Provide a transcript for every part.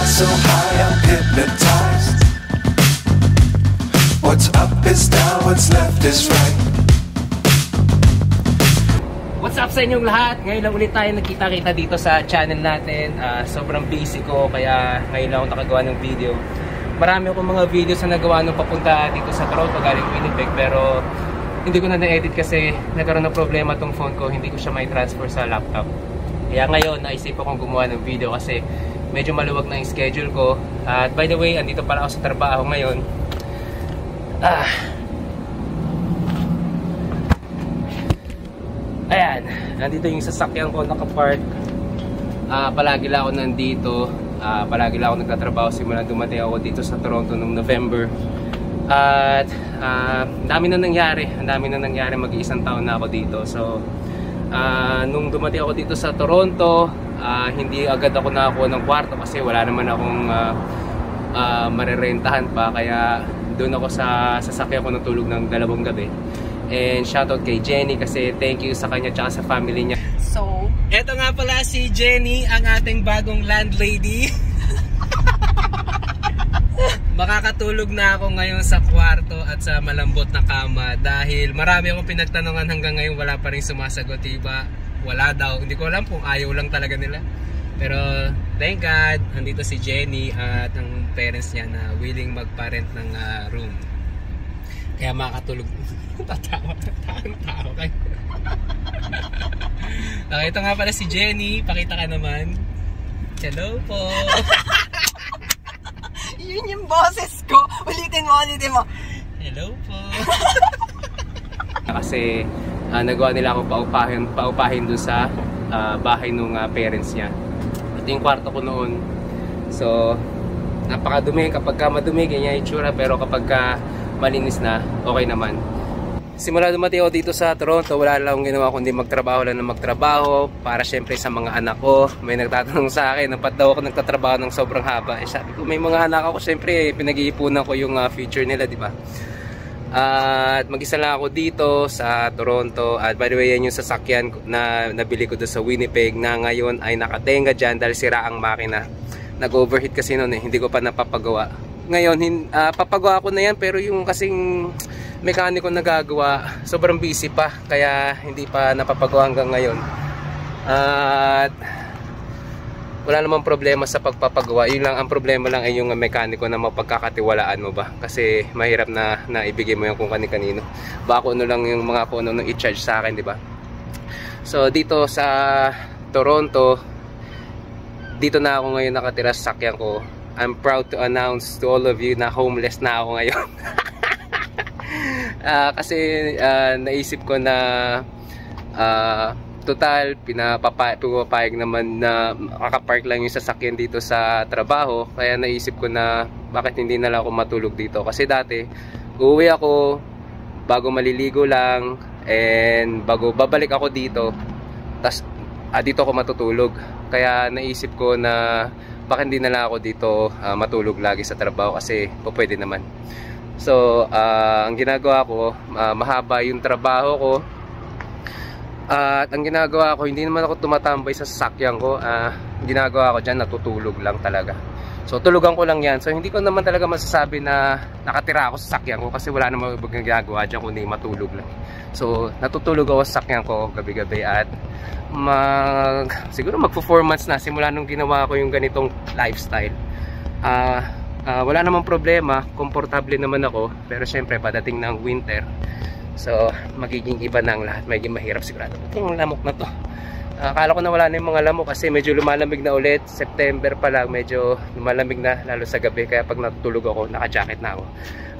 so high I'm hypnotized. What's up is down, what's left is right. What's up sa inyong lahat? Ngayon lang ulit tayo nagkita-kita dito sa channel natin. Sobrang busy ko kaya ngayon lang ako nakagawa ng video. Marami akong mga videos na nagawa nung papunta dito sa Toronto galing Winnipeg, pero hindi ko na na-edit kasi nagkaroon ng problema tong phone ko. Hindi ko siya may transfer sa laptop. Kaya ngayon naisip akong gumawa ng video kasi medyo maluwag na yung schedule ko. At by the way, andito pala ako sa trabaho ngayon. Ayan, nandito yung sasakyan ko nakapark. Palagi lang ako nandito. Palagi lang ako nagtatrabaho simula dumating ako dito sa Toronto noong November. At dami na nangyari. Ang dami na nangyari, mag-iisang taon na ako dito. So nung dumating ako dito sa Toronto, hindi agad ako nakakuha ng kwarto kasi wala naman akong marerentahan pa. Kaya doon ako sa sasakyan ko natulog ng 2 gabi. And shoutout kay Jenny kasi thank you sa kanya tsaka sa family niya. So, eto nga pala si Jenny, ang ating bagong landlady. Makakatulog na ako ngayon sa kwarto at sa malambot na kama dahil marami akong pinagtanungan hanggang ngayon wala pa rin sumasagot, diba? Wala daw, hindi ko alam kung ayaw lang talaga nila. Pero thank God, andito si Jenny at ang parents niya na willing magparent ng room. Kaya makakatulog. Tatawa kayo. Ito nga pala si Jenny. Pakita ka naman. Hello po. yun yung boses ko. Ulitin mo. Hello po. Kasi nagawa nila ako paupahin dun sa bahay ng parents niya. Ito yung kwarto ko noon. So napakadumi. Kapag madumi ganyan yung itsura, pero kapag malinis na, okay naman. Simula dumating ako dito sa Toronto, wala lang akong ginawa kundi magtrabaho lang na magtrabaho para syempre sa mga anak ko. May nagtatanong sa akin, ba't daw ako nagtatrabaho ng sobrang haba? Sabi ko, may mga anak ako, syempre pinag-iipunan ko yung future nila, di ba? At mag-isa lang ako dito sa Toronto. At by the way, yan yung sasakyan na nabili ko doon sa Winnipeg na ngayon ay nakatenga dyan dahil sira ang makina. Nag-overheat kasi noon hindi ko pa napapagawa. Ngayon, papagawa ko na yan, pero yung kasing mekaniko nagagawa, sobrang busy pa, kaya hindi pa napapagawa hanggang ngayon. At wala namang problema sa pagpapagawa. Yun lang, ang problema lang ay yung mekaniko na mapagkakatiwalaan mo ba, kasi mahirap na ibigay mo yung kung kanino. Baka ano lang yung mga kung ano i-charge sa akin, di ba? So dito sa Toronto, dito na ako ngayon nakatira sa sakyan ko. I'm proud to announce to all of you na homeless na ako ngayon. Kasi naisip ko na total pinapapayag naman na makapark lang yung sasakyan dito sa trabaho. Kaya naisip ko na bakit hindi na lang ako matulog dito. Kasi dati uuwi ako bago maliligo lang, and bago babalik ako dito, tas dito ako matutulog. Kaya naisip ko na bakit hindi na lang ako dito matulog lagi sa trabaho kasi pwede naman. So ang ginagawa ko, mahaba yung trabaho ko. At ang ginagawa ko, hindi naman ako tumatambay sa sasakyan ko. Ginagawa ko dyan, natutulog lang talaga. So tulugan ko lang yan. So hindi ko naman talaga masasabi na nakatira ako sa sasakyan ko kasi wala namang ibang ginagawa dyan kundi matulog lang. So natutulog ako sa sasakyan ko gabi-gabi at siguro mag-4 months na simula nung ginawa ko yung ganitong lifestyle. Wala namang problema, komportable naman ako, pero syempre padating ng winter, so magiging iba na ang lahat, magiging mahirap sigurado. Yung lamok na to, akala ko na wala na yung mga lamok kasi medyo lumalamig na ulit. September pa lang, medyo lumalamig na lalo sa gabi, kaya pag natutulog ako, naka-jacket na ako.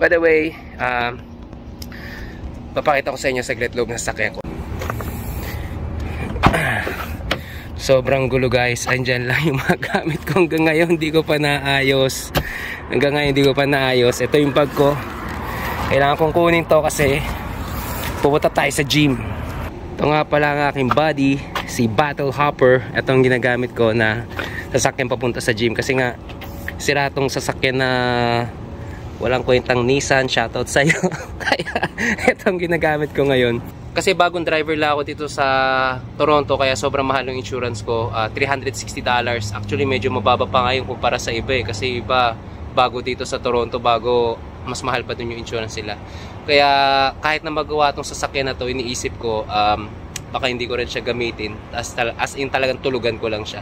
By the way, papakita ko sa inyo saglit loob ng sasakyan ko. Sobrang gulo guys, andyan lang yung mga gamit ko hanggang ngayon, hindi ko pa naayos. Hanggang ngayon hindi ko pa naayos. Ito yung bag ko, kailangan kong kunin to kasi pupunta tayo sa gym. Ito nga pala ang aking body, si Battle Hopper. Ito ang ginagamit ko na sasakyan papunta sa gym kasi nga sira tong sasakyan na walang kwentang Nissan. Shoutout sa'yo. Kaya ito ang ginagamit ko ngayon. Kasi bagong driver lang ako dito sa Toronto, kaya sobrang mahal yung insurance ko. $360. Actually medyo mababa pa ngayon kumpara sa iba eh. Kasi iba bago dito sa Toronto, bago mas mahal pa dun yung insurance nila. Kaya kahit na magawa tong sasakyan na to, iniisip ko baka hindi ko rin siya gamitin, as in talagang tulugan ko lang siya.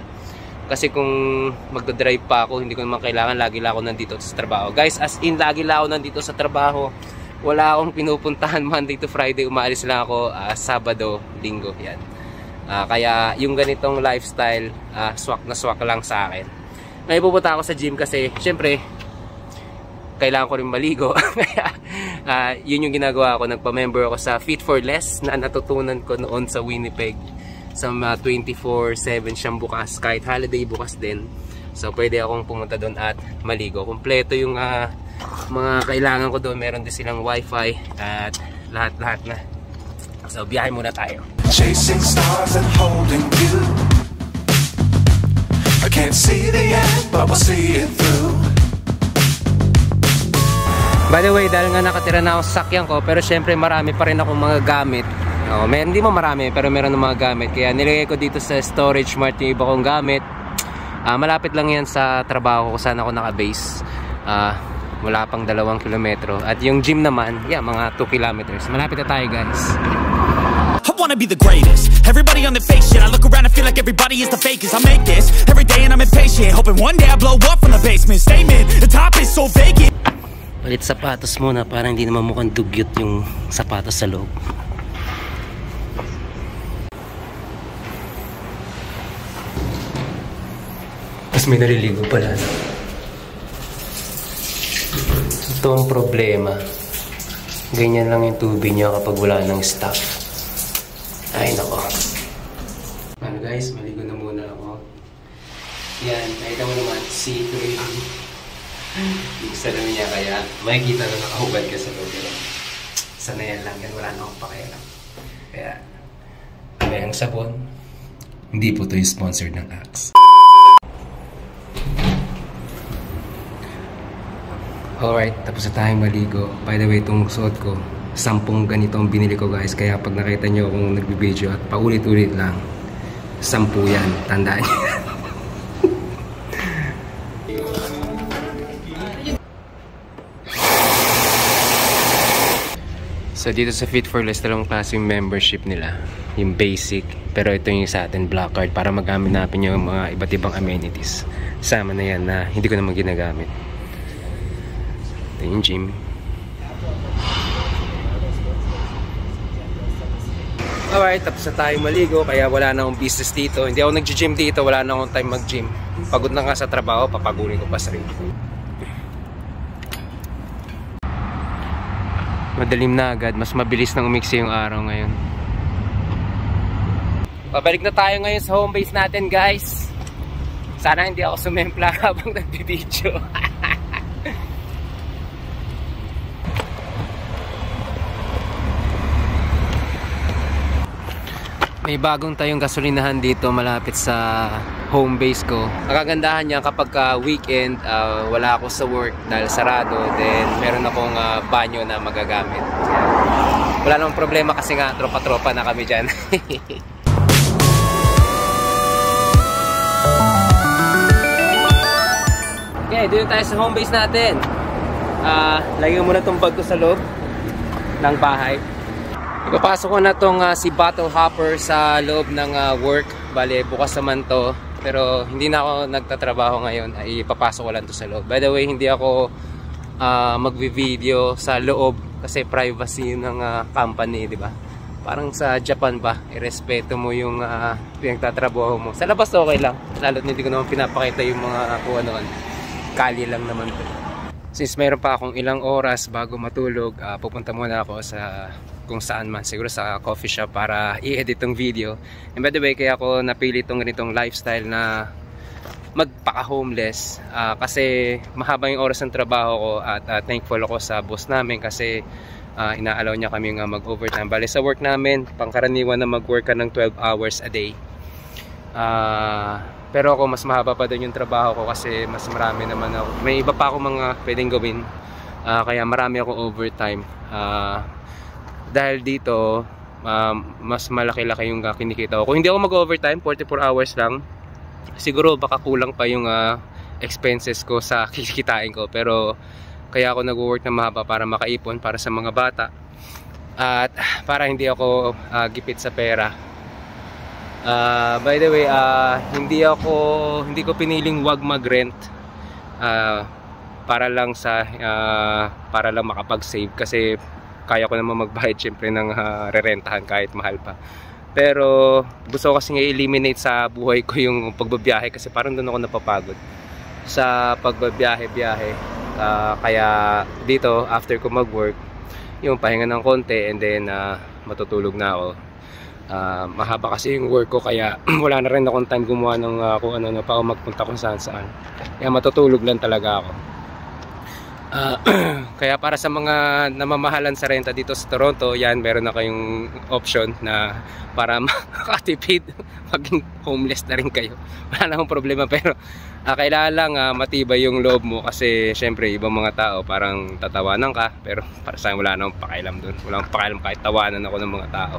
Kasi kung magdadrive pa ako, hindi ko naman kailangan lagi lang ako nandito sa trabaho. Guys, as in lagi lang ako nandito sa trabaho. Wala akong pinupuntahan Monday to Friday. Umaalis lang ako Sabado, Linggo. Yan. Kaya yung ganitong lifestyle, swak na swak lang sa akin. Ngayon pupunta ako sa gym kasi syempre kailangan ko rin maligo. Kaya yun yung ginagawa ko. Nagpa-member ako sa Fit for Less na natutunan ko noon sa Winnipeg. Sa 24/7 siyang bukas. Kahit holiday bukas din. So pwede akong pumunta doon at maligo. Kompleto yung mga kailangan ko doon. Meron din silang wifi at lahat-lahat na. So biyahe muna tayo. Chasing stars and holding you. I can't see the end, but we'll see it through. By the way, dahil nga nakatira na ako sa sakyan ko, pero syempre marami pa rin akong mga gamit. Hindi mo marami, pero meron ng mga gamit. Kaya nilagay ko dito sa storage mart yung iba kong gamit. Malapit lang yan sa trabaho ko, saan ako naka-base. Wala pang 2 kilometro. At yung gym naman, mga 2 kilometers. Malapit na tayo, guys. I wanna be the greatest. Everybody on the fake shit. I look around and feel like everybody is the fakest. I make this every day and I'm impatient, hoping one day I blow up from the basement. Statement, the top is so vacant. Palit sapatos muna para hindi naman mukhang dugyot yung sapatos sa loob. Tapos may naliligo pala. Ito ang problema. Ganyan lang yung tubig niya kapag wala ng stock. Ay nako. Ano guys, maligo na muna ako. Yan, nakita mo naman si yung salamin niya, kaya makikita na nakahubad ka sa loob. Sanayan lang yan, wala na akong pakialam. Kaya ang sabon. Hindi po ito yung sponsored ng Axe. Alright, tapos na tayong maligo. By the way, itong suot ko, 10 ganito ang binili ko guys. Kaya pag nakita nyo akong nagbibideo at paulit-ulit lang, 10 yan. Tandaan nyo. So dito sa Fit for Less, dalawang klase yung membership nila. Yung basic, pero ito yung sa atin black card para magamit natin yung mga iba't ibang amenities. Sama na yan na hindi ko naman ginagamit. Ito yung gym. Alright, tapos na tayo maligo, kaya wala na akong business dito. Hindi ako nag-gym dito, wala na akong time mag-gym. Pagod na nga sa trabaho, papagurin ko pa sarili. Madalim na agad, mas mabilis nang umiksi yung araw ngayon. Pabalik na tayo ngayon sa home base natin guys. Sana hindi ako sumempla habang nagbibideo. May bagong tayong gasolinahan dito malapit sa home base ko. Nakagandahan niya kapag weekend, wala ako sa work dahil sarado, then meron akong banyo na magagamit. Wala namang problema kasi nga tropa-tropa na kami dyan. Okay, dito tayo sa home base natin. Lagyan mo na itong bag ko sa loob ng bahay. Ipapasok ko na itong si bottle hopper sa loob ng work. Bale, bukas naman to. Pero hindi na ako nagtatrabaho ngayon. Ipapasok ko lang to sa loob. By the way, hindi ako magvi-video sa loob kasi privacy ng company, di ba? Parang sa Japan ba, irespeto mo yung pinagtatrabaho mo. Sa labas okay lang. Lalo't hindi ko naman pinapakita yung mga kung ano. Kali lang naman to. Since mayroon pa akong ilang oras bago matulog, pupunta muna ako sa kung saan man, siguro sa coffee shop para i-edit tong video. And by the way, kaya ako napili itong ganitong lifestyle na magpaka-homeless kasi mahaba yung oras ng trabaho ko at thankful ako sa boss namin kasi inaalaw niya kami mag-overtime. Bale sa work namin, pangkaraniwan na mag-work ka ng 12 hours a day. Pero ako mas mahaba pa doon yung trabaho ko kasi mas marami naman ako. May iba pa ako mga pwedeng gawin. Kaya marami ako overtime. Dahil dito mas malaki-laki yung kinikita ko. Kung hindi ako mag-overtime, 44 hours lang, siguro baka kulang pa yung expenses ko sa kikitain ko. Pero kaya ako nag-work na mahaba para makaipon para sa mga bata at para hindi ako gipit sa pera. By the way, hindi ko piniling wag mag-rent para lang makapag-save, kasi kaya ko naman magbayad syempre ng rerentahan kahit mahal pa. Pero gusto ko kasi i-eliminate sa buhay ko yung pagbabiyahe, kasi parang doon ako napapagod sa pagbabiyahe-biyahe. Kaya dito, after ko mag-work, yung pahinga ng konti, and then matutulog na ako. Mahaba kasi yung work ko, kaya wala na rin akong time gumawa ng kung ano pa ako magpunta kung saan. Kaya matutulog lang talaga ako. Kaya para sa mga namamahalan sa renta dito sa Toronto, yan, meron na kayong option na para makatipid, maging homeless na rin kayo. Wala na akong problema, pero kailangan lang matibay yung loob mo, kasi syempre ibang mga tao parang tatawanan ka, pero para sa akin wala na akong pakailam dun. Wala akong pakailam kahit tawanan ako ng mga tao.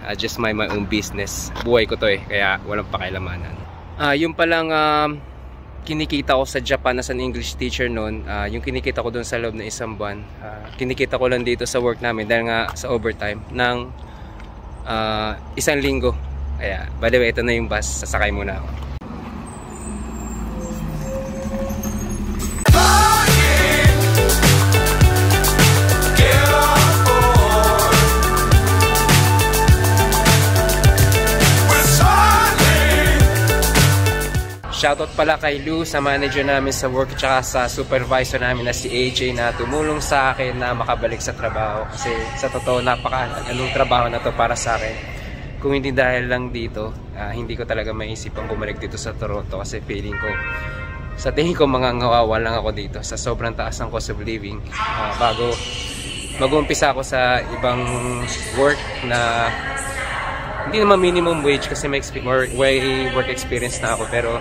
I just mind my own business. Buhay ko to kaya walang pakailaman. Yung palang kinikita ko sa Japan as an English teacher noon, yung kinikita ko dun sa loob ng isang buwan, kinikita ko lang dito sa work namin dahil nga sa overtime ng 1 linggo. Kaya by the way, ito na yung bus, sasakay muna ako. Shoutout pala kay Lou, sa manager namin sa work, tsaka sa supervisor namin na si AJ, na tumulong sa akin na makabalik sa trabaho. Kasi sa totoo, anong trabaho na to para sa akin. Kung hindi dahil lang dito, hindi ko talaga maisipang bumalik dito sa Toronto, kasi sa tingin ko mangangawawa lang ako dito sa sobrang taas ng cost of living. Bago mag-uumpisa ako sa ibang work na hindi naman minimum wage, kasi may work experience na ako, pero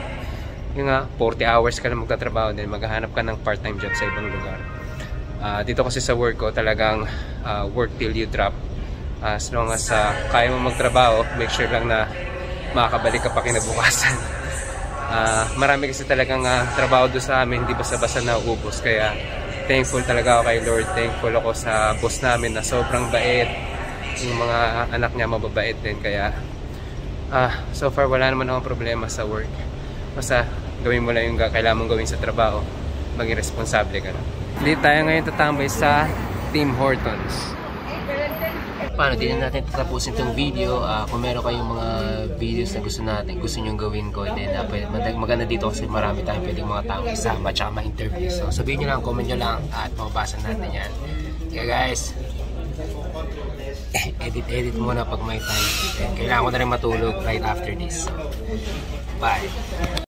yung 40 hours ka lang magtatrabaho, din maghahanap ka ng part-time job sa ibang lugar. Dito kasi sa work ko, talagang work till you drop. As long as kaya mo magtrabaho, make sure lang na makakabalik ka pa kinabukasan. Marami kasi talagang trabaho doon sa amin, hindi basta-basta nauubos. Kaya thankful talaga ako kay Lord. Thankful ako sa boss namin na sobrang bait. Yung mga anak niya mababait din. Kaya so far wala naman akong problema sa work. Basta gawin mo lang yung kailangan mong gawin sa trabaho, maging responsable ka na. Dito tayo ngayon tatambay sa Tim Hortons. Paano, di na natin tatapusin itong video. Kung meron kayong mga videos na gusto nyo gawin ko, then maganda dito kasi marami tayong pwedeng mga taong isama at ma-interview. So sabihin nyo lang, comment nyo lang at mababasa natin yan. Okay guys, edit muna pag may time. Then kailangan ko na rin matulog right after this. So, bye!